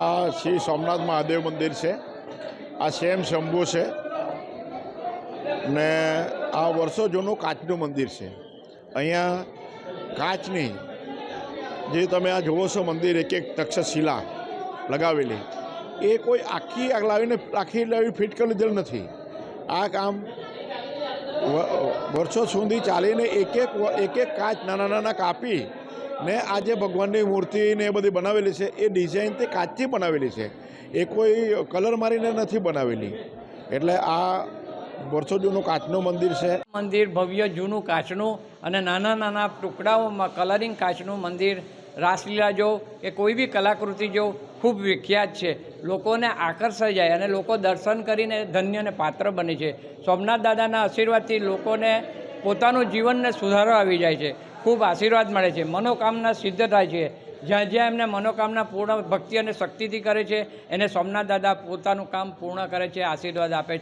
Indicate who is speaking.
Speaker 1: આ શ્રી સોમનાથ મહાદેવ મંદિર છે। આ સેમ શંભુ છે ને આ વર્ષો જૂનું કાચનું મંદિર છે। અહીંયા કાચની જે તમે આ જુઓ છો મંદિર, એક એક તક્ષશિલા લગાવેલી, એ કોઈ આખી લાવી ફિટ કરી લીધેલ નથી। આ કામ વર્ષો સુધી ચાલીને એક એક કાચ નાના નાના કાપી ને આ જે ભગવાનની મૂર્તિ ને એ બધી બનાવેલી છે એ ડિઝાઇન તે કાચથી બનાવેલી છે, એ કોઈ કલર મારીને નથી બનાવેલી। એટલે આ વર્ષો જૂનું કાચનું મંદિર છે।
Speaker 2: મંદિર ભવ્ય જૂનું કાચનું અને નાના નાના ટુકડાઓમાં કલરિંગ કાચનું મંદિર, રાસલીલા જો કે કોઈ બી કલાકૃતિ જો ખૂબ વિખ્યાત છે, લોકોને આકર્ષાઈ જાય અને લોકો દર્શન કરીને ધન્યને પાત્ર બને છે। સોમનાથ દાદાના આશીર્વાદથી લોકોને પોતાનું જીવનને સુધારો આવી જાય છે, ખૂબ આશીર્વાદ મળે છે, મનોકામના સિદ્ધ થાય છે। જ્યાં જ્યાં એમને મનોકામના પૂર્ણ ભક્તિ અને શક્તિથી કરે છે એને સોમનાથ દાદા પોતાનું કામ પૂર્ણ કરે છે, આશીર્વાદ આપે છે।